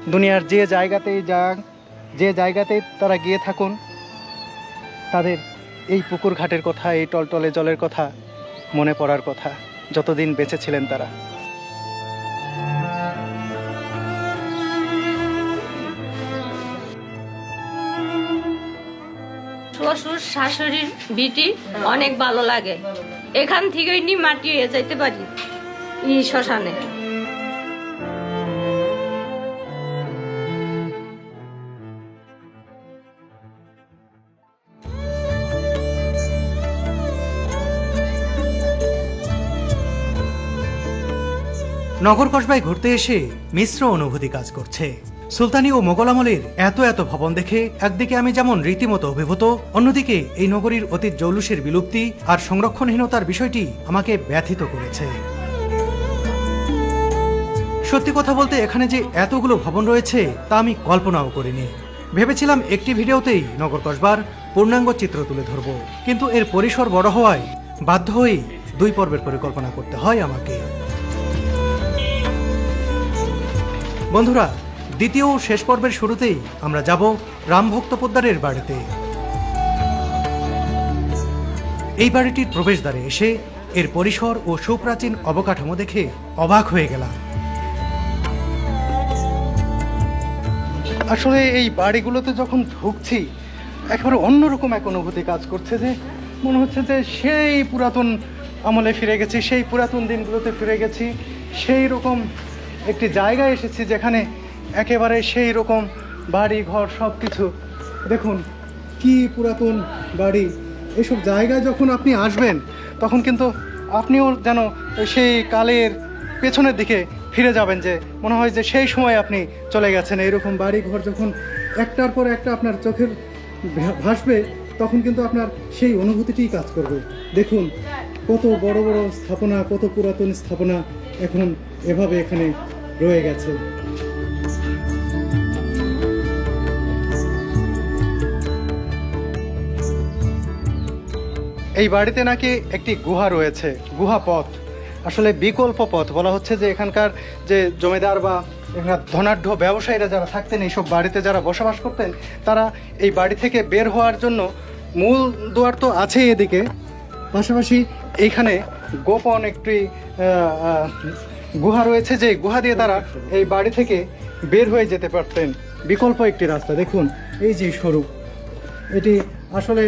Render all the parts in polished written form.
দুনিয়ার যে জায়গাতেই যাক, যে জায়গাতেই তারা গিয়ে থাকুন, তাদের এই পুকুর ঘাটের কথা, এই টলটলে জলের কথা মনে পড়ার কথা, যতদিন বেঁচে ছিলেন তারা। শ্বশুর শাশুড়ির বিটি অনেক ভালো লাগে। এখান থেকে নি মাটি হয়ে যাইতে পারি এই শ্মশানে। নগর কসবায় ঘুরতে এসে মিশ্র অনুভূতি কাজ করছে। সুলতানি ও মোগল আমলের এত এত ভবন দেখে একদিকে আমি যেমন রীতিমতো অভিভূত, অন্যদিকে এই নগরীর অতীত জৌলুসের বিলুপ্তি আর সংরক্ষণহীনতার বিষয়টি আমাকে ব্যথিত করেছে। সত্যি কথা বলতে এখানে যে এতগুলো ভবন রয়েছে তা আমি কল্পনাও করিনি। ভেবেছিলাম একটি ভিডিওতেই নগর কসবার পূর্ণাঙ্গ চিত্র তুলে ধরব, কিন্তু এর পরিসর বড় হওয়ায় বাধ্য হয়েই 2 পর্বের পরিকল্পনা করতে হয় আমাকে। বন্ধুরা, দ্বিতীয় ও শেষ পর্বের শুরুতেই আমরা যাব রামভক্ত পোদ্দারের বাড়িতে। এই বাড়িটির প্রবেশদ্বারে এসে এর পরিসর ও সুপ্রাচীন অবকাঠামো দেখে অবাক হয়ে গেলাম। আসলে এই বাড়িগুলোতে যখন ঢুকছি, একেবারে অন্যরকম এক অনুভূতি কাজ করছে, যে মনে হচ্ছে যে সেই পুরাতন আমলে ফিরে গেছি, সেই পুরাতন দিনগুলোতে ফিরে গেছি, সেই রকম একটি জায়গায় এসেছি যেখানে একেবারে সেই রকম বাড়ি ঘর সব কিছু। দেখুন কি পুরাতন বাড়ি। এসব জায়গায় যখন আপনি আসবেন তখন কিন্তু আপনিও যেন সেই কালের পেছনের দিকে ফিরে যাবেন, যে মনে হয় যে সেই সময় আপনি চলে গেছেন। এইরকম বাড়ি ঘর যখন একটার পর একটা আপনার চোখের ভাসবে, তখন কিন্তু আপনার সেই অনুভূতিটিই কাজ করবে। দেখুন কত বড় বড় স্থাপনা, কত পুরাতন স্থাপনা এখন এভাবে এখানে রয়ে গেছে। এই বাড়িতে নাকি একটি গুহা রয়েছে, গুহা পথ, আসলে বিকল্প পথ বলা হচ্ছে। যে এখানকার যে জমিদার বা এখানে ধনাঢ্য ব্যবসায়ীরা যারা থাকতেন, এইসব বাড়িতে যারা বসবাস করতেন, তারা এই বাড়ি থেকে বের হওয়ার জন্য মূল দুয়ার তো আছেই এদিকে, পাশাপাশি এইখানে গোপন একটি গুহা রয়েছে, যে গুহা দিয়ে তারা এই বাড়ি থেকে বের হয়ে যেতে পারতেন। বিকল্প একটি রাস্তা দেখুন, এই যে সরু, এটি আসলে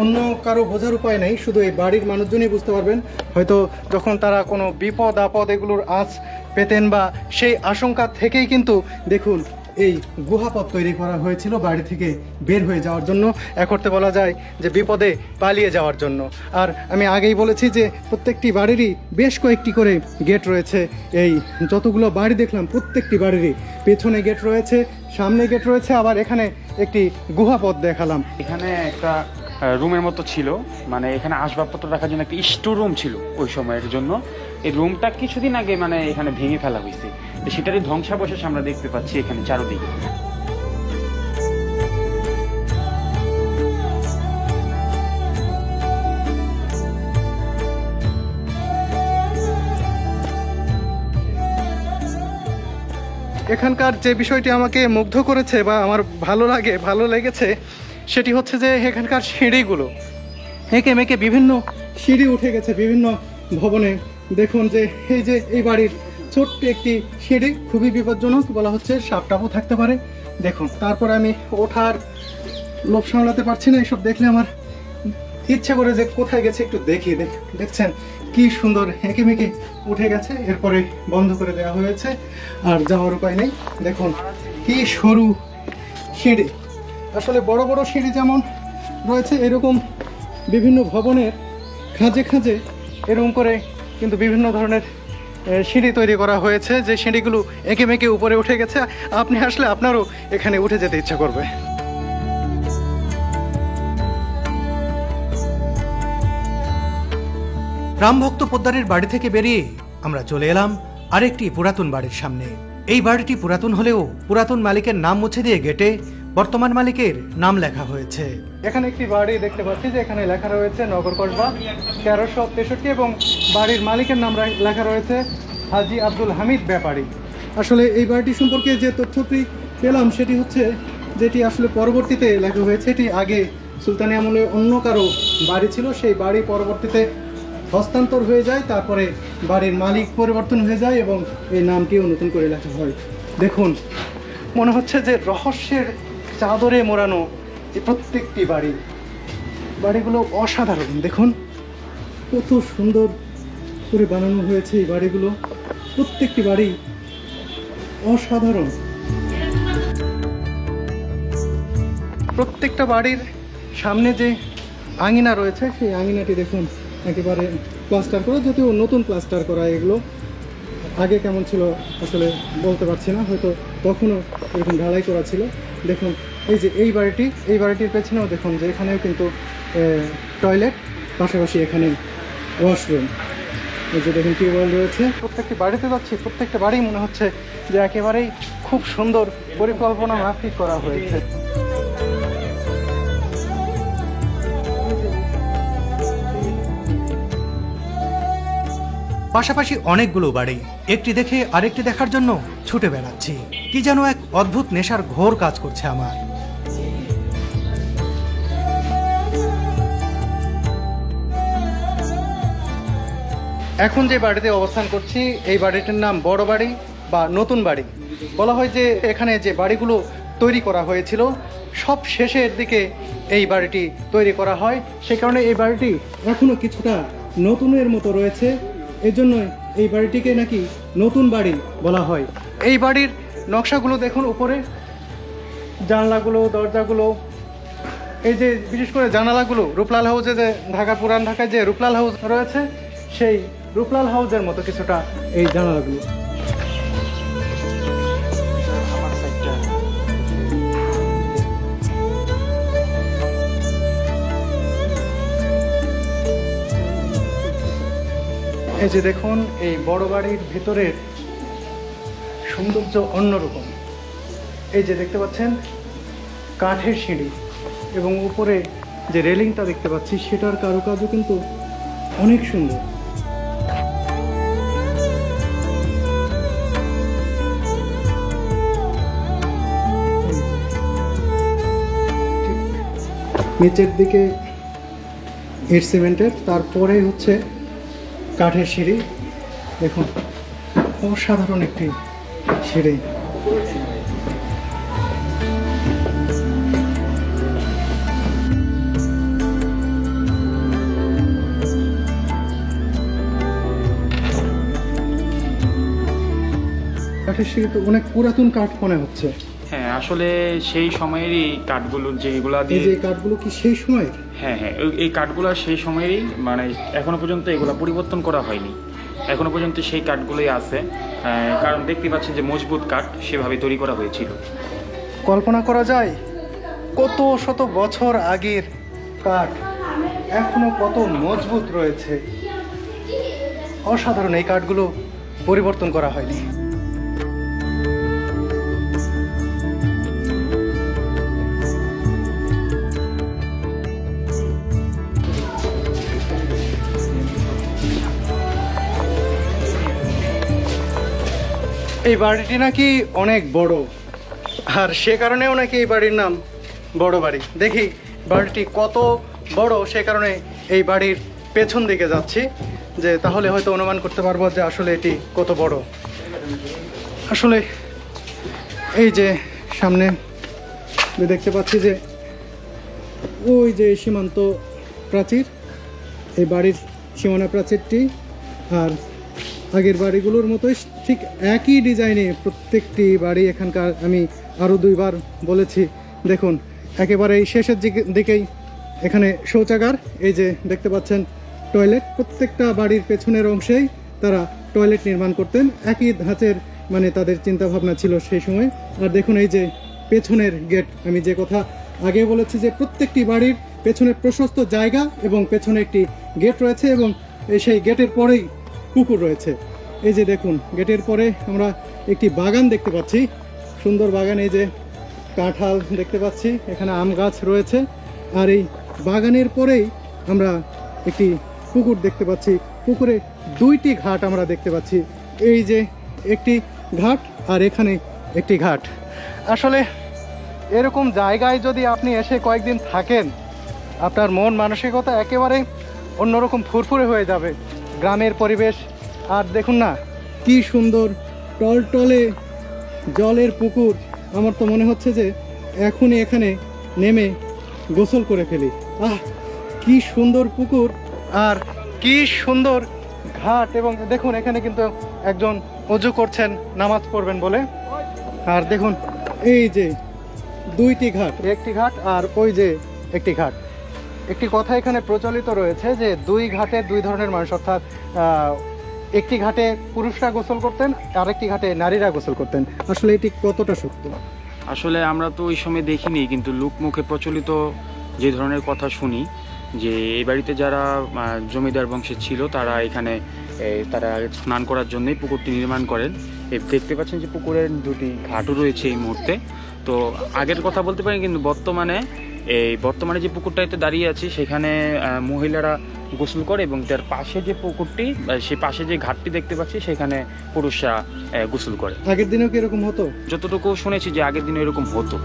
অন্য কারো বোঝার উপায় নেই, শুধু এই বাড়ির মানুষজনই বুঝতে পারবেন। হয়তো যখন তারা কোনো বিপদ আপদ এগুলোর আঁচ পেতেন, বা সেই আশঙ্কা থেকেই কিন্তু দেখুন এই গুহাপথ তৈরি করা হয়েছিল বাড়ি থেকে বের হয়ে যাওয়ার জন্য। এক অর্থে বলা যায় যে বিপদে পালিয়ে যাওয়ার জন্য। আর আমি আগেই বলেছি যে প্রত্যেকটি বাড়িরই বেশ কয়েকটি করে গেট রয়েছে। এই যতগুলো বাড়ি দেখলাম প্রত্যেকটি বাড়িরই পেছনে গেট রয়েছে, সামনে গেট রয়েছে, আবার এখানে একটি গুহাপথ দেখালাম। এখানে একটা রুমের মতো ছিল, মানে এখানে আসবাবপত্র রাখার জন্য একটা স্টোর রুম ছিল ওই সময়ের জন্য। এই রুমটা কিছুদিন আগে মানে এখানে ভেঙে ফেলা হয়েছে, তো সেটারই ধ্বংসাবশেষ আমরা দেখতে পাচ্ছি এখানে চারদিকে। এখানকার যে বিষয়টি আমাকে মুগ্ধ করেছে বা আমার ভালো লেগেছে, সেটি হচ্ছে যে এখানকার সিঁড়িগুলো এঁকে মেঁকে বিভিন্ন সিঁড়ি উঠে গেছে বিভিন্ন ভবনে। দেখুন যে এই বাড়ির ছোট্ট একটি সিঁড়ি, খুবই বিপজ্জনক বলা হচ্ছে, সাপটাপও থাকতে পারে। দেখুন, তারপর আমি ওঠার লোভ সামলাতে পারছি না, এসব দেখলে আমার ইচ্ছে করে যে কোথায় গেছে একটু দেখি। দেখছেন কি সুন্দর এঁকে মেঁকে উঠে গেছে, এরপরে বন্ধ করে দেওয়া হয়েছে, আর যাওয়ার উপায় নেই। দেখুন কি সরু সিঁড়ি। আসলে বড় বড় সিঁড়ি যেমন রয়েছে, এরকম বিভিন্ন ভবনের খাঁজে খাঁজে এরকম করে কিন্তু বিভিন্ন ধরনের সিঁড়ি তৈরি করা হয়েছে, যে সিঁড়িগুলো এঁকে মেঁকে উপরে উঠে গেছে। আপনি আসলে আপনারও এখানে উঠে যেতে ইচ্ছা করবে। রামভক্ত পোদ্দারের বাড়ি থেকে বেরিয়ে আমরা চলে এলাম আরেকটি পুরাতন বাড়ির সামনে। এই বাড়িটি পুরাতন হলেও পুরাতন মালিকের নাম মুছে দিয়ে গেটে বর্তমান মালিকের নাম লেখা হয়েছে। এখানে একটি বাড়ি দেখতে পাচ্ছি, যে এখানে লেখা রয়েছে নগর কসবা 1363, এবং বাড়ির মালিকের নাম লেখা রয়েছে হাজি আব্দুল হামিদ ব্যাপারী। আসলে এই বাড়িটি সম্পর্কে যে তথ্যটি পেলাম সেটি হচ্ছে যেটি আসলে পরবর্তীতে লেখা হয়েছে, এটি আগে সুলতানি আমলে অন্য কারো বাড়ি ছিল, সেই বাড়ি পরবর্তীতে হস্তান্তর হয়ে যায়, তারপরে বাড়ির মালিক পরিবর্তন হয়ে যায় এবং এই নামটিও নতুন করে লেখা হয়। দেখুন, মনে হচ্ছে যে রহস্যের চাদরে মোড়ানো এই প্রত্যেকটি বাড়িগুলো অসাধারণ। দেখুন কত সুন্দর করে বানানো হয়েছে এই বাড়িগুলো, প্রত্যেকটি বাড়ি অসাধারণ। প্রত্যেকটা বাড়ির সামনে যে আঙিনা রয়েছে সেই আঙিনাটি দেখুন একেবারে প্লাস্টার করা, যদিও নতুন প্লাস্টার করা। এগুলো আগে কেমন ছিল আসলে বলতে পারছি না, হয়তো তখনও এরকম ঢালাই করা ছিল। দেখুন এই যে এই বাড়িটির পেছনেও দেখুন যে এখানেও কিন্তু টয়লেট, পাশাপাশি এখানে ওয়াশরুম। এই যে দেখুন টিউবওয়েল রয়েছে। প্রত্যেকটি বাড়িতে যাচ্ছি, প্রত্যেকটা বাড়ি মনে হচ্ছে যে একেবারেই খুব সুন্দর পরিকল্পনা মাফিক করা হয়েছে। পাশাপাশি অনেকগুলো বাড়ি, একটি দেখে আরেকটি দেখার জন্য ছুটে বেড়াচ্ছি। কি যেন এক অদ্ভুত নেশার ঘোর কাজ করছে আমার। এখন যে বাড়িতে অবস্থান করছি এই বাড়িটির নাম বড় বাড়ি বা নতুন বাড়ি। বলা হয় যে এখানে যে বাড়িগুলো তৈরি করা হয়েছিল সব শেষের দিকে এই বাড়িটি তৈরি করা হয়, সে কারণে এই বাড়িটি এখনো কিছুটা নতুনের মতো রয়েছে। এই জন্য এই বাড়িটিকে নাকি নতুন বাড়ি বলা হয়। এই বাড়ির নকশাগুলো দেখুন, উপরে জানলাগুলো, দরজাগুলো, এই যে বিশেষ করে জানালাগুলো রূপলাল হাউসে, যে ঢাকা পুরান ঢাকায় যে রূপলাল হাউস রয়েছে সেই রূপলাল হাউসের মতো কিছুটা এই জানালাগুলো। এই যে দেখুন এই বড় বাড়ির ভিতরের সৌন্দর্য অন্যরকম। এই যে দেখতে পাচ্ছেন কাঠের সিঁড়ি এবং উপরে যে রেলিংটা দেখতে পাচ্ছি সেটার কারুকাজও কিন্তু অনেক সুন্দর। নিচের দিকে ইট সিমেন্টের, তারপরে হচ্ছে কাঠের সিঁড়ি। দেখুন অসাধারণ একটি সিঁড়ি। কাঠের সিঁড়ি তো অনেক পুরাতন কাঠ মনে হচ্ছে। হ্যাঁ, আসলে সেই সময়েরই কাঠগুলো যেগুলা এই দিয়ে, যে কাঠগুলো কি সেই সময়ের? হ্যাঁ হ্যাঁ, এই কাঠগুলো সেই সময়েরই, মানে এখনো পর্যন্ত এগুলা পরিবর্তন করা হয়নি, এখনো পর্যন্ত সেই কাঠগুলোই আছে। কারণ দেখতে পাচ্ছেন যে মজবুত কাঠ সেভাবে তৈরি করা হয়েছিল। কল্পনা করা যায় কত শত বছর আগের কাঠ এখনো কত মজবুত রয়েছে। অসাধারণ, এই কাঠগুলো পরিবর্তন করা হয়নি। এই বাড়িটি নাকি অনেক বড়, আর সে কারণেও নাকি এই বাড়ির নাম বড় বাড়ি। দেখি বাড়িটি কত বড়, সে কারণে এই বাড়ির পেছন দিকে যাচ্ছি, যে তাহলে হয়তো অনুমান করতে পারবো যে আসলে এটি কত বড়। আসলে এই যে সামনে দেখতে পাচ্ছি যে ওই যে সীমান্ত প্রাচীর, এই বাড়ির সীমানা প্রাচীরটি আর আগের বাড়িগুলোর মতোই ঠিক একই ডিজাইনে প্রত্যেকটি বাড়ি এখানকার। আমি আরও দুইবার বলেছি, দেখুন একেবারে এই শেষের দিকেই এখানে শৌচাগার, এই যে দেখতে পাচ্ছেন টয়লেট। প্রত্যেকটা বাড়ির পেছনের অংশেই তারা টয়লেট নির্মাণ করতেন, একই ধাঁচের মানে তাদের চিন্তা ভাবনা ছিল সেই সময়। আর দেখুন এই যে পেছনের গেট, আমি যে কথা আগে বলেছি যে প্রত্যেকটি বাড়ির পেছনে প্রশস্ত জায়গা এবং পেছনে একটি গেট রয়েছে এবং সেই গেটের পরেই পুকুর রয়েছে। এই যে দেখুন গেটের পরে আমরা একটি বাগান দেখতে পাচ্ছি, সুন্দর বাগান। এই যে কাঁঠাল দেখতে পাচ্ছি, এখানে আম গাছ রয়েছে, আর এই বাগানের পরেই আমরা একটি পুকুর দেখতে পাচ্ছি। পুকুরে দুইটি ঘাট আমরা দেখতে পাচ্ছি, এই যে একটি ঘাট আর এখানে একটি ঘাট। আসলে এরকম জায়গায় যদি আপনি এসে কয়েকদিন থাকেন, আপনার মন মানসিকতা একেবারে অন্যরকম ফুরফুরে হয়ে যাবে। গ্রামের পরিবেশ, আর দেখুন না কি সুন্দর টলটলে জলের পুকুর। আমার তো মনে হচ্ছে যে এখনই এখানে নেমে গোসল করে ফেলি। কি সুন্দর পুকুর আর কি সুন্দর ঘাট। এবং দেখুন এখানে কিন্তু একজন ওযু করছেন নামাজ পড়বেন বলে। আর দেখুন এই যে দুইটি ঘাট, একটি ঘাট আর ওই যে একটি ঘাট। একটি কথা এখানে প্রচলিত রয়েছে যে দুই ঘাটে দুই ধরনের মানুষ, অর্থাৎ একটি ঘাটে পুরুষরা গোসল করতেন, আরেকটি ঘাটে নারীরা গোসল করতেন। আসলে এটি কতটা সত্য? আসলে আমরা তো ওই সময় দেখিনি, কিন্তু লোকমুখে প্রচলিত যে ধরনের কথা শুনি যে এই বাড়িতে যারা জমিদার বংশের ছিল তারা এখানে তারা স্নান করার জন্যই পুকুরটি নির্মাণ করেন। দেখতে পাচ্ছেন যে পুকুরের দুটি ঘাটও রয়েছে এই মুহূর্তে। তো আগের কথা বলতে পারি, কিন্তু বর্তমানে যে পুকুরটাতে দাঁড়িয়ে আছি সেখানে মহিলারা গোসল করে, এবং তার পাশে যে পুকুরটি, সেই পাশে যে ঘাটটি দেখতে পাচ্ছি সেখানে পুরুষরা গোসল করে। আগের দিনেও কি এরকম হতো? যতটুকু শুনেছি যে আগের দিনে এরকম হতো।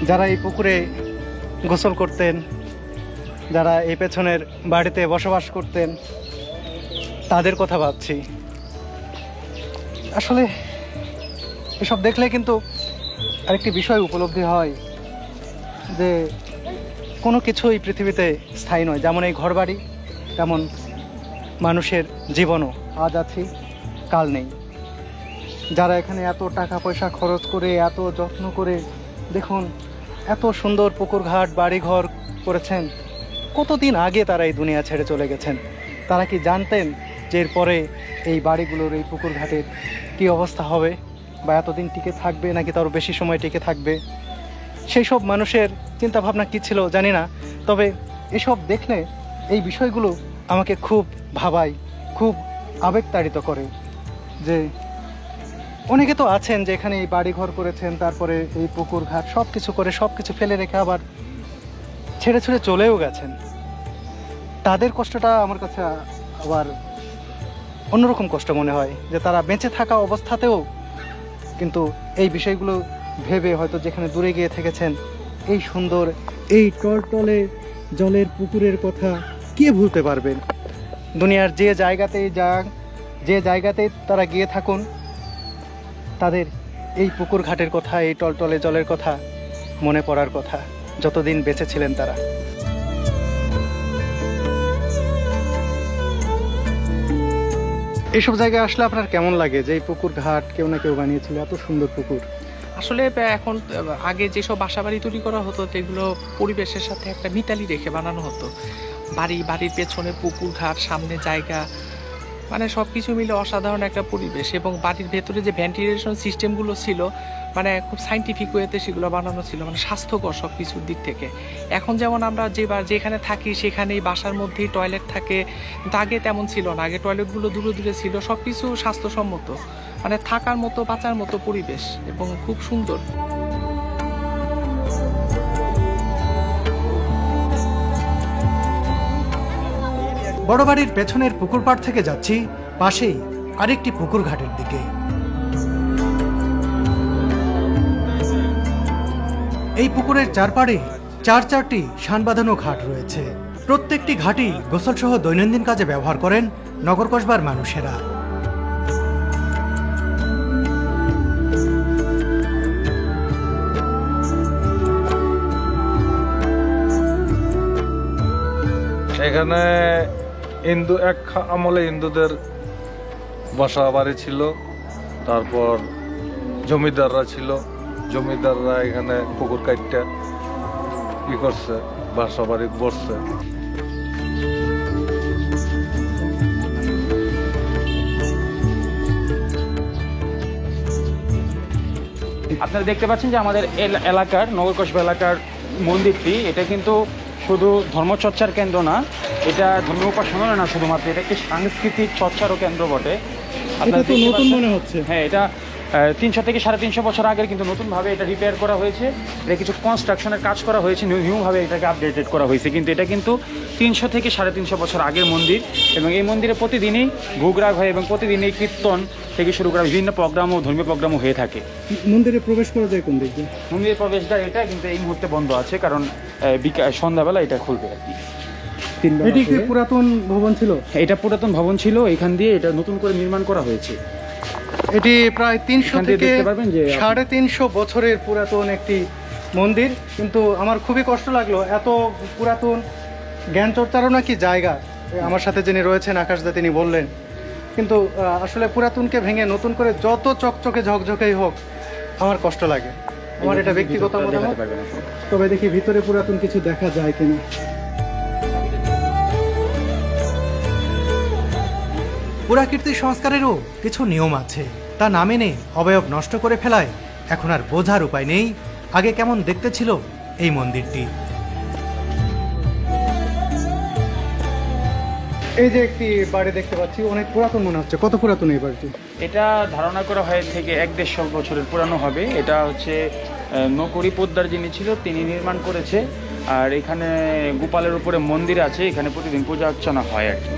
যারা এই পুকুরে গোসল করতেন, যারা এই পেছনের বাড়িতে বসবাস করতেন, তাদের কথা ভাবছি। আসলে এসব দেখলে কিন্তু আরেকটি বিষয় উপলব্ধি হয় যে কোনো কিছুই পৃথিবীতে স্থায়ী নয়। যেমন এই ঘরবাড়ি, তেমন মানুষের জীবনও। আজ আছি, কাল নেই। যারা এখানে এত টাকা পয়সা খরচ করে, এত যত্ন করে, দেখুন এত সুন্দর পুকুর ঘাট বাড়িঘর করেছেন, কতদিন আগে তারা এই দুনিয়া ছেড়ে চলে গেছেন। তারা কি জানতেন যে এরপরে এই বাড়িগুলোর, এই পুকুর ঘাটের কী অবস্থা হবে, বা এতদিন টিকে থাকবে নাকি তারও বেশি সময় টিকে থাকবে? সেই সব মানুষের চিন্তাভাবনা কী ছিল জানি না, তবে এসব দেখলে এই বিষয়গুলো আমাকে খুব ভাবায়, খুব আবেগতাড়িত করে। যে অনেকে তো আছেন যে এখানে এই বাড়িঘর করেছেন, তারপরে এই পুকুর ঘাট সব কিছু করে, সব কিছু ফেলে রেখে আবার ছেড়ে ছেড়ে চলেও গেছেন। তাদের কষ্টটা আমার কাছে আবার অন্যরকম কষ্ট মনে হয়, যে তারা বেঁচে থাকা অবস্থাতেও কিন্তু এই বিষয়গুলো ভেবে হয়তো যেখানে দূরে গিয়ে থেকেছেন, এই সুন্দর এই টলটলে জলের পুকুরের কথা কে ভুলতে পারবেন? দুনিয়ার যে জায়গাতেই যাক, যে জায়গাতেই তারা গিয়ে থাকুন, তাদের এই পুকুর ঘাটের কথা, এই টলটলে জলের কথা মনে পড়ার কথা, যতদিন বেঁচে ছিলেন তারা। এইসব জায়গায় আসলে আপনার কেমন লাগে যে এই পুকুর ঘাট কেউ না কেউ বানিয়েছিল, এত সুন্দর পুকুর? আসলে এখন আগে যেসব বাসাবাড়ি তৈরি করা হতো সেগুলো পরিবেশের সাথে একটা মিতালি রেখে বানানো হতো। বাড়ির পেছনে পুকুর ঘাট, সামনে জায়গা, মানে সব কিছু মিলে অসাধারণ একটা পরিবেশ। এবং বাড়ির ভেতরে যে ভেন্টিলেশন সিস্টেমগুলো ছিল, মানে খুব সাইন্টিফিক ওয়েতে সেগুলো বানানো ছিল, মানে স্বাস্থ্যকর সব কিছুর দিক থেকে। এখন যেমন আমরা যেখানে থাকি সেখানেই বাসার মধ্যেই টয়লেট থাকে, কিন্তু আগে তেমন ছিল না। আগে টয়লেটগুলো দূরে দূরে ছিল, সব কিছু স্বাস্থ্যসম্মত, মানে থাকার মতো বাঁচার মতো পরিবেশ, এবং খুব সুন্দর। বড় বাড়ির পেছনের পুকুর পাড় থেকে যাচ্ছি পাশেই আরেকটি পুকুর ঘাটের দিকে। এই পুকুরের চারপাড়ে চারটি শান বাঁধানো ঘাট রয়েছে। প্রত্যেকটি ঘাটই গোসলসহ দৈনন্দিন কাজে ব্যবহার করেন নগর কসবার মানুষেরা। এখানে এক আমলে হিন্দুদের বাসা বাড়ি ছিল, তারপর জমিদাররা ছিল, জমিদাররা এখানে পুকুর কাটটা কি করছে, বাসা বাড়ি বসছে। আপনারা দেখতে পাচ্ছেন যে আমাদের এলাকার, নগর কসবা এলাকার মন্দিরটি, এটা কিন্তু শুধু ধর্মচর্চার কেন্দ্র না, এটা ধর্মীয় উপাসনা না শুধুমাত্র, এটা একটি সাংস্কৃতিক চর্চারও কেন্দ্র বটে। এটা তো দেখতে নতুন পাচ্ছেন- মনে হচ্ছে। হ্যাঁ, এটা 300 থেকে 350 বছর আগের, কিন্তু নতুনভাবে এটা রিপেয়ার করা হয়েছে। এটা কিছু কনস্ট্রাকশনের কাজ করা হয়েছে, নিউভাবে এটাকে আপডেটেড করা হয়েছে। কিন্তু এটা কিন্তু 300 থেকে 350 বছর আগের মন্দির, এবং এই মন্দিরে প্রতিদিনই ভোগরাগ হয় এবং প্রতিদিনই কীর্তন থেকে শুরু করা বিভিন্ন প্রোগ্রাম ও ধর্মীয় প্রোগ্রামও হয়ে থাকে। মন্দিরে প্রবেশ করা যায় কোন দিক দিয়ে? মন্দিরের প্রবেশদ্বার এটা, কিন্তু এই মুহূর্তে বন্ধ আছে, কারণ সন্ধ্যাবেলা এটা খুলবে আর কি। এটি কি পুরাতন ভবন ছিল? এটা পুরাতন ভবন ছিল, এখান দিয়ে এটা নতুন করে নির্মাণ করা হয়েছে। এটি প্রায় 300 এখান দিয়ে থেকে দেখতে পারবেন যে 350 বছরের পুরাতন একটি মন্দির। কিন্তু আমার খুবই কষ্ট লাগলো, এত পুরাতন জ্ঞান চর্চারও নাকি জায়গা। আমার সাথে যিনি রয়েছেন আকাশদা, তিনি বললেন। কিন্তু আসলে পুরাতনকে ভেঙে নতুন করে যত চকচকে ঝকঝকেই হোক, আমার কষ্ট লাগে। আমার এটা ব্যক্তিগত দেখাতে মতামত। পারবেন আপনি। তবে দেখি ভিতরে পুরাতন কিছু দেখা যায় কিনা। পুরাকীর্তি সংস্কারেরও কিছু নিয়ম আছে, তা না মেনে অবয়ব নষ্ট করে ফেলায় এখন আর বোঝার উপায় নেই আগে কেমন দেখতে ছিল এই মন্দিরটি। এই যে একটি বাড়ি দেখতে পাচ্ছি, অনেক পুরাতন মনে হচ্ছে। কত পুরাতন এই বাড়িটি? এটা ধারণা করা হয় থেকে 150 বছরের পুরানো হবে। এটা হচ্ছে নকরি পোদ্দার যিনি ছিল তিনি নির্মাণ করেছে। আর এখানে গোপালের উপরে মন্দির আছে, এখানে প্রতিদিন পূজা অর্চনা হয় আর কি।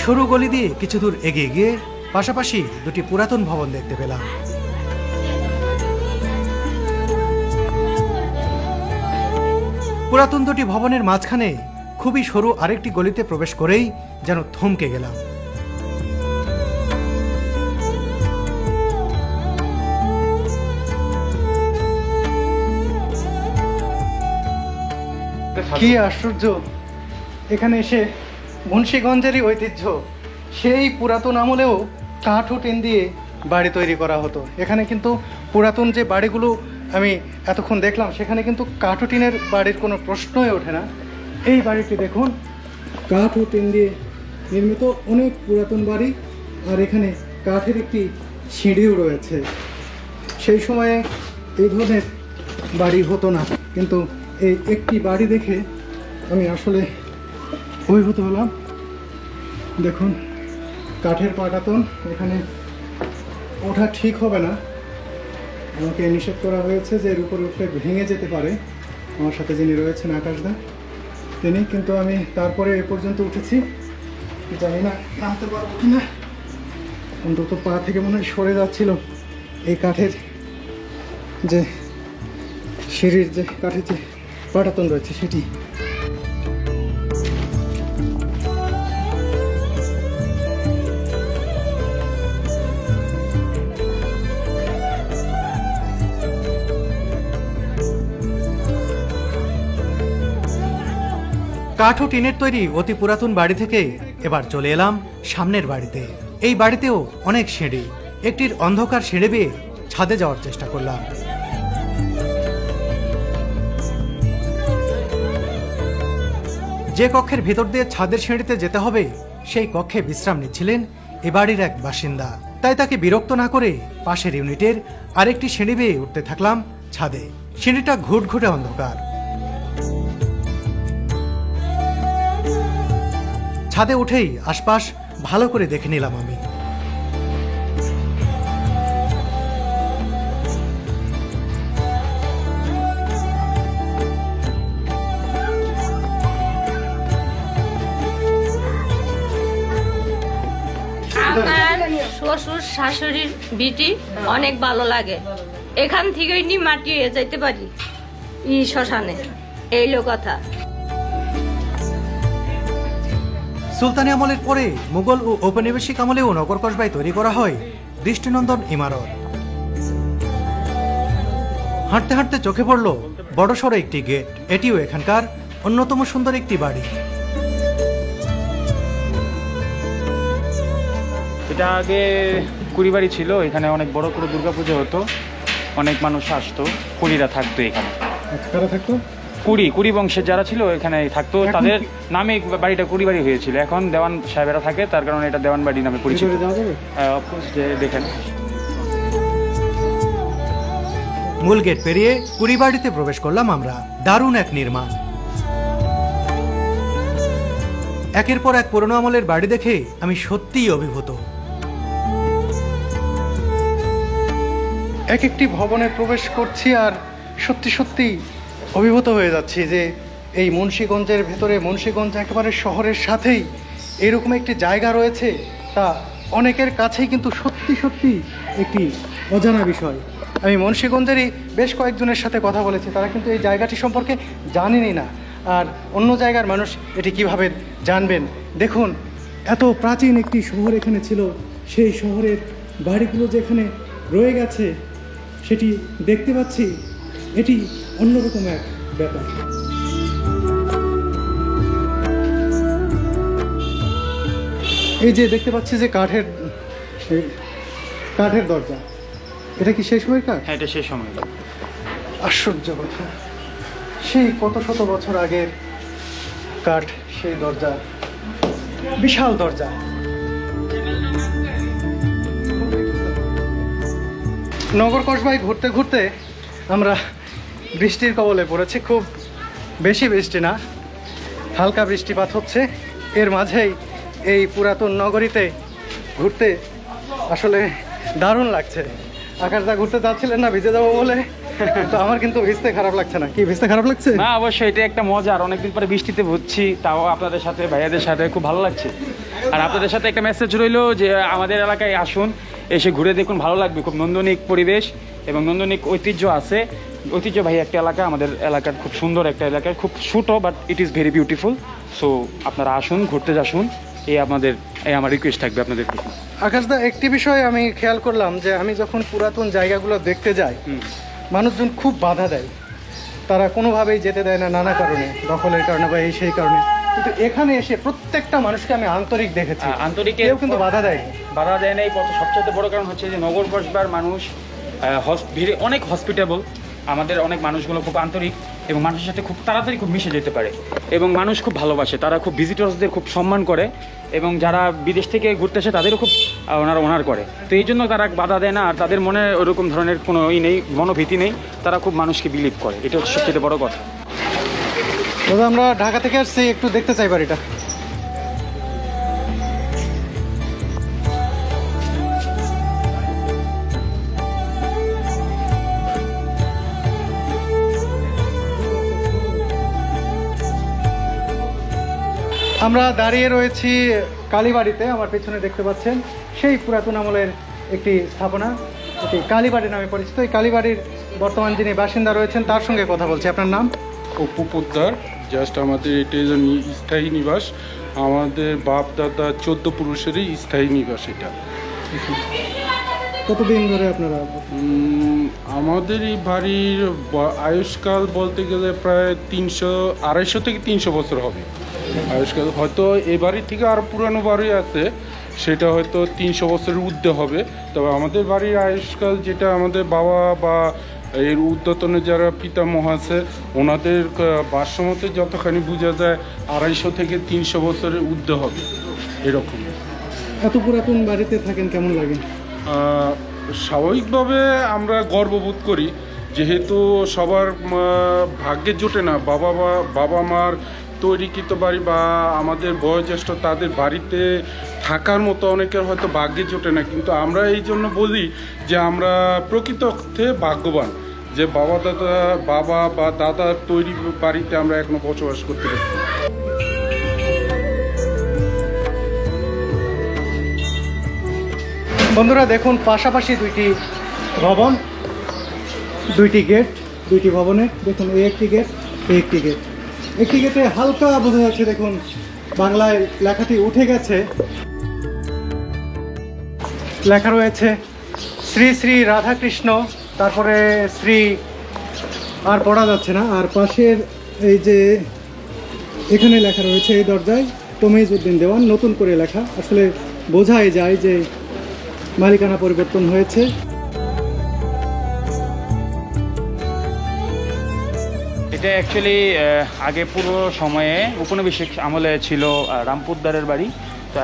সরু গলি দিয়ে কিছু দূর এগিয়ে গিয়ে পাশাপাশি দুটি পুরাতন ভবন দেখতে পেলাম। পুরাতন দুটি ভবনের মাঝখানে খুবই সরু আরেকটি গলিতে প্রবেশ করেই যেন থমকে গেলাম। কি আশ্চর্য! এখানে এসে মুন্সিগঞ্জেরই ঐতিহ্য, সেই পুরাতন আমলেও কাঠ ও টিন দিয়ে বাড়ি তৈরি করা হতো। এখানে কিন্তু পুরাতন যে বাড়িগুলো আমি এতক্ষণ দেখলাম, সেখানে কিন্তু কাঠ ও টিনের বাড়ির কোনো প্রশ্নই ওঠে না। এই বাড়িটি দেখুন, কাঠ ও টিন দিয়ে নির্মিত অনেক পুরাতন বাড়ি, আর এখানে কাঠের একটি সিঁড়িও রয়েছে। সেই সময়ে এই ধরনের বাড়ি হতো না, কিন্তু এই একটি বাড়ি দেখে আমি আসলে অভিভূত হলাম। দেখুন, কাঠের পাটাতন, এখানে ওঠা ঠিক হবে না। আমাকে নিষেধ করা হয়েছে যে এর উপরে উঠলে ভেঙে যেতে পারে। আমার সাথে যিনি রয়েছেন আকাশদা, তিনি, কিন্তু আমি তারপরে এ পর্যন্ত উঠেছি। জানি না নামতে পারবো কিনা, অন্তত পা থেকে মনে হয় সরে যাচ্ছিল এই কাঠের যে সিঁড়ির যে কাঠের যে পাটাতন রয়েছে সেটি। কাঠ ও টিনের তৈরি অতি পুরাতন বাড়ি থেকে এবার চলে এলাম সামনের বাড়িতে। এই বাড়িতেও অনেক সিঁড়ি। একটির অন্ধকার সিঁড়ি বেয়ে ছাদে যাওয়ার চেষ্টা করলাম। যে কক্ষের ভেতর দিয়ে ছাদের সিঁড়িতে যেতে হবে, সেই কক্ষে বিশ্রাম নিচ্ছিলেন এ বাড়ির এক বাসিন্দা। তাই তাকে বিরক্ত না করে পাশের ইউনিটের আরেকটি সিঁড়ি বেয়ে উঠতে থাকলাম ছাদে। সিঁড়িটা ঘুটঘুটে অন্ধকার। ছাদে উঠেই আশপাশ ভালো করে দেখে নিলাম আমি। আমার শ্বশুর শাশুড়ির বিটি অনেক ভালো লাগে। এখান থেকেই নি মাটি হয়ে যাইতে পারি শ্মশানে, এইলো কথা। সুলতানি আমলের পরে মুঘল ও ঔপনিবেশিক আমলেও নগর কসবায় তৈরি করা হয় দৃষ্টিনন্দন ইমারত। হাঁটতে হাঁটতে চোখে পড়ল বড়সড় একটি গেট। এটিও এখানকার অন্যতম সুন্দর একটি বাড়ি। এটা আগে কুড়িবাড়ি ছিল, এখানে অনেক বড় করে দুর্গাপুজো হতো, অনেক মানুষ আসতো, কুড়িরা থাকতো এখানে। কারা থাকতো? কুড়ি বংশের যারা ছিল এখানে থাকতো, তাদের নামে বাড়িটা কুড়িবাড়ি হয়েছিল। এখন দেওয়ান সাহেবেরা থাকে, তার কারণে এটা দেওয়ান বাড়ি নামে পরিচিত। ভিতরে যাওয়া যাবে? অফকোর্স, যে দেখেন। মূল গেট পেরিয়ে কুড়িবাড়িতে প্রবেশ করলাম আমরা। দারুণ এক নির্মাণ। একের পর এক পুরনো আমলের বাড়ি দেখে আমি সত্যিই অভিভূত। এক একটি ভবনে প্রবেশ করছি আর সত্যি সত্যি অভিভূত হয়ে যাচ্ছি যে এই মুন্সিগঞ্জের ভেতরে, মুন্সিগঞ্জ একেবারে শহরের সাথেই এরকম একটি জায়গা রয়েছে, তা অনেকের কাছেই কিন্তু সত্যি সত্যি একটি অজানা বিষয়। আমি মুন্সিগঞ্জেরই বেশ কয়েকজনের সাথে কথা বলেছি, তারা কিন্তু এই জায়গাটি সম্পর্কে জানেনই না। আর অন্য জায়গার মানুষ এটি কিভাবে জানবেন? দেখুন, এত প্রাচীন একটি শহর এখানে ছিল, সেই শহরের বাড়িগুলো যেখানে রয়ে গেছে সেটি দেখতে পাচ্ছি, এটি অন্যরকম এক ব্যাপার। এই যে দেখতে পাচ্ছি যে কাঠের দরজা, এটা কি সেই সময়ের কাঠ? হ্যাঁ, এটা সেই সময়। আশ্চর্য কথা, সেই কত শত বছর আগের কাঠ, সেই দরজা, বিশাল দরজা। নগর কসবায় ঘুরতে ঘুরতে আমরা বৃষ্টির কবলে পড়েছি। খুব বেশি বৃষ্টি না, হালকা বৃষ্টিপাত হচ্ছে। এর মাঝেই এই পুরাতন নগরীতে ঘুরতে আসলে দারুণ লাগছে। আকাশদা ঘুরতে যাচ্ছিলেন না ভিজে যাবো বলে, তো আমার কিন্তু ভিজতে খারাপ লাগছে না। কি ভিজতে খারাপ লাগছে? না, অবশ্যই এটা একটা মজা। আর অনেকদিন পরে বৃষ্টিতে ভুগছি, তাও আপনাদের সাথে, ভাইয়াদের সাথে খুব ভালো লাগছে। আর আপনাদের সাথে একটা মেসেজ রইলো যে আমাদের এলাকায় আসুন, এসে ঘুরে দেখুন, ভালো লাগবে। খুব নন্দনিক পরিবেশ এবং নন্দনিক ঐতিহ্য আছে, ঐতিহ্যবাহী একটা এলাকা। আমাদের এলাকার খুব সুন্দর একটা এলাকা, খুব ছোটো, but it is very beautiful. So আপনারা আসুন, ঘুরতে আসুন, এই আমার রিকোয়েস্ট থাকবে আপনাদের প্রতি। আকাশদা, একটি বিষয় আমি খেয়াল করলাম যে আমি যখন পুরাতন জায়গাগুলো দেখতে যাই, মানুষজন খুব বাধা দেয়, তারা কোনোভাবেই যেতে দেয় না, নানা কারণে, দখলের কারণে বা এই সেই কারণে। কিন্তু এখানে এসে প্রত্যেকটা মানুষকে আমি আন্তরিক দেখেছি, আন্তরিক, কেউ কিন্তু বাধা দেয় নাই। সবচেয়ে বড় কারণ হচ্ছে যে নগর কসবার মানুষ অনেক হসপিটেবল। আমাদের অনেক মানুষগুলো খুব আন্তরিক এবং মানুষের সাথে খুব তাড়াতাড়ি খুব মিশে যেতে পারে এবং মানুষ খুব ভালোবাসে। তারা খুব ভিজিটর্সদের খুব সম্মান করে এবং যারা বিদেশ থেকে ঘুরতে আসে তাদেরও খুব ওনার করে। তো এই জন্য তারা বাধা দেয় না, আর তাদের মনে ওরকম ধরনের কোনো নেই, মনোভীতি নেই। তারা খুব মানুষকে বিলিভ করে, এটা হচ্ছে সবচেয়ে বড় কথা। দাদা, আমরা ঢাকা থেকে আসছি, একটু দেখতে চাই বাড়িটা। আমরা দাঁড়িয়ে রয়েছি কালীবাড়িতে। আমার পেছনে দেখতে পাচ্ছেন সেই পুরাতন আমলের একটি স্থাপনা, এটি কালীবাড়ি নামে পরিচিত। এই কালীবাড়ির বর্তমান যিনি বাসিন্দা রয়েছেন তার সঙ্গে কথা বলছি। আপনার নাম? অপু পোদ্দার। জাস্ট আমাদের এটা স্থায়ী নিবাস, আমাদের বাপ দাদা 14 পুরুষেরই স্থায়ী নিবাস এটা। কতদিন ধরে আপনারা? আমাদের এই বাড়ির আয়ুষ্কাল বলতে গেলে প্রায় 250 থেকে 300 বছর হবে আয়ুষ্কাল। হয়তো এই বাড়ির থেকে আরও পুরানো বাড়ি আছে, সেটা হয়তো 300 বছরের ঊর্ধ্বে হবে। তবে আমাদের বাড়ির আয়ুষ্কাল, যেটা আমাদের বাবা বা এর ঊর্ধ্বতনে যারা পিতামহ আছে ওনাদের ভাষ্যমতে যতখানি বোঝা যায় 250 থেকে 300 বছরের ঊর্ধ্বে হবে এরকম। এত পুরাতন বাড়িতে থাকেন, কেমন লাগে? স্বাভাবিকভাবে আমরা গর্ববোধ করি, যেহেতু সবার ভাগ্যে জোটে না বাবা মার তৈরিকৃত বাড়ি বা আমাদের বয়োজ্যেষ্ঠ তাদের বাড়িতে থাকার মতো অনেকের হয়তো ভাগ্যে জোটে না। কিন্তু আমরা এই জন্য বলি যে আমরা প্রকৃত অর্থে ভাগ্যবান যে বাবা বা দাদার তৈরি বাড়িতে আমরা এখনো বসবাস করতে পারছি। বন্ধুরা দেখুন, পাশাপাশি দুইটি ভবন, দুইটি গেট, দুইটি ভবনে দেখুন, এই একটি গেট, এই একটি গেট। একটি গেটে হালকা বোঝা যাচ্ছে, দেখুন বাংলায় লেখাটি উঠে গেছে, লেখা রয়েছে শ্রী শ্রী রাধাকৃষ্ণ, তারপরে শ্রী, আর পড়া যাচ্ছে না। আর পাশের এই যে এখানে লেখা রয়েছে এই দরজায় তমিজউদ্দিন দেওয়ান, নতুন করে লেখা, আসলে বোঝাই যায় যে মালিকানা পরিবর্তন হয়েছে। এটা অ্যাকচুয়ালি আগে পুরো সময়ে উপনিবেশিক আমলে ছিল রামপুরদারের বাড়ি, তা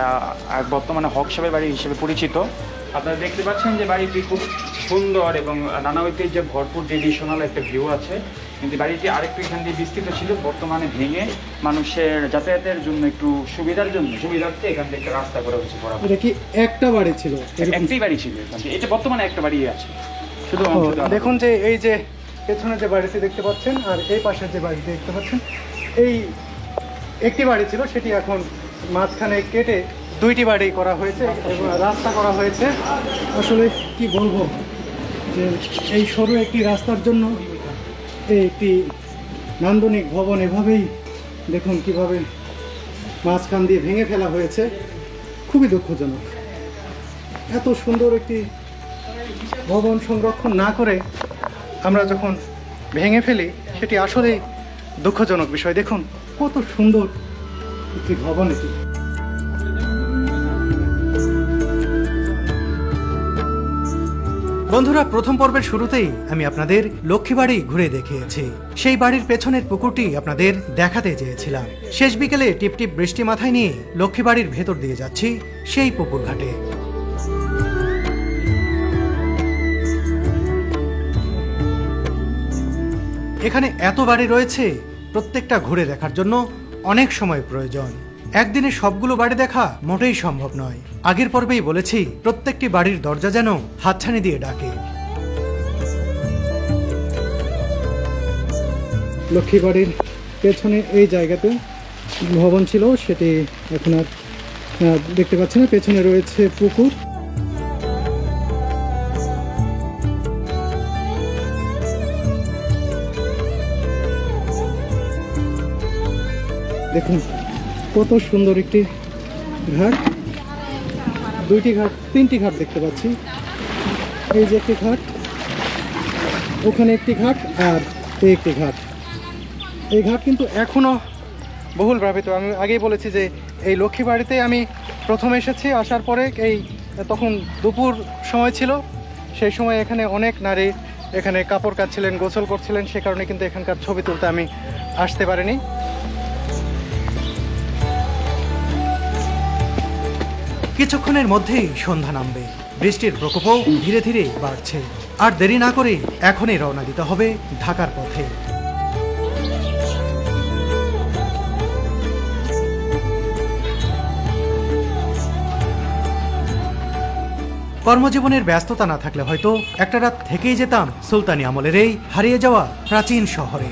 বর্তমানে হক সাহেবের বাড়ি হিসেবে পরিচিত। আপনারা দেখতে পাচ্ছেন যে বাড়িটি খুব সুন্দর এবং নানা ঐতিহ্যে ভরপুর ট্রেডিশনাল একটা ভিউ আছে। কিন্তু বাড়িটি আরেকটু এখান দিয়ে বিস্তৃত ছিল, বর্তমানে ভেঙে মানুষের যাতায়াতের জন্য একটু সুবিধার্থে এখান থেকে একটা রাস্তা করা হয়েছে বরাবর। এটা কি একটা বাড়ি ছিল? একটাই বাড়ি ছিল এখান থেকে, এটা বর্তমানে একটা বাড়ি আছে শুধু ও, অংশটা আলাদা। দেখুন যে এই যে পেছনে যে বাড়িটি দেখতে পাচ্ছেন আর এই পাশে যে বাড়িটি দেখতে পাচ্ছেন, এই একটি বাড়ি ছিল, সেটি এখন মাঝখানে কেটে দুইটি বাড়ি করা হয়েছে এবং রাস্তা করা হয়েছে। আসলে কি বলবো যে এই সরু একটি রাস্তার জন্য এই একটি নান্দনিক ভবন এভাবেই দেখুন কিভাবে মাঝখান দিয়ে ভেঙে ফেলা হয়েছে, খুবই দুঃখজনক। এত সুন্দর একটি ভবন সংরক্ষণ না করে আমরা যখন ভেঙে ফেলি সেটি আসলেই দুঃখজনক বিষয়। দেখুন কত সুন্দর একটি ভবন এটি। বন্ধুরা, প্রথম পর্বের শুরুতেই আমি আপনাদের লক্ষ্মীবাড়ি ঘুরে দেখিয়েছি। সেই বাড়ির পেছনের পুকুরটি আপনাদের দেখাতে চেয়েছিলাম। শেষ বিকেলে টিপটিপ বৃষ্টি মাথায় নিয়ে লক্ষ্মীবাড়ির ভেতর দিয়ে যাচ্ছি সেই পুকুর ঘাটে। এখানে এত বাড়ি রয়েছে, প্রত্যেকটা ঘুরে দেখার জন্য অনেক সময় প্রয়োজন। একদিনে সবগুলো বাড়ি দেখা মোটেই সম্ভব নয়। আগের পর্বেই বলেছি, প্রত্যেকটি বাড়ির দরজা যেন হাতছানি দিয়ে ডাকে। লক্ষ্মীবাড়ির পেছনে এই জায়গাতে ভবন ছিল, সেটি এখন আর দেখতে পাচ্ছি না। পেছনে রয়েছে পুকুর। দেখুন কত সুন্দর একটি ঘাট, দুইটি ঘাট, তিনটি ঘাট দেখতে পাচ্ছি। এই যে একটি ঘাট, ওখানে একটি ঘাট, আর এই একটি ঘাট। এই ঘাট কিন্তু এখনো বহুল ব্যবহৃত। আমি আগেই বলেছি যে এই লক্ষ্মীবাড়িতে আমি প্রথম এসেছি, আসার পরে এই তখন দুপুর সময় ছিল। সেই সময় এখানে অনেক নারী এখানে কাপড় কাচ্ছিলেন, গোসল করছিলেন, সে কারণে কিন্তু এখানকার ছবি তুলতে আমি আসতে পারিনি। কিছুক্ষণের মধ্যেই সন্ধ্যা নামবে, বৃষ্টির প্রকোপও ধীরে ধীরে বাড়ছে। আর দেরি না করে এখনই রওনা দিতে হবে ঢাকার পথে। কর্মজীবনের ব্যস্ততা না থাকলে হয়তো একটা রাত থেকেই যেতাম সুলতানি আমলের এই হারিয়ে যাওয়া প্রাচীন শহরে।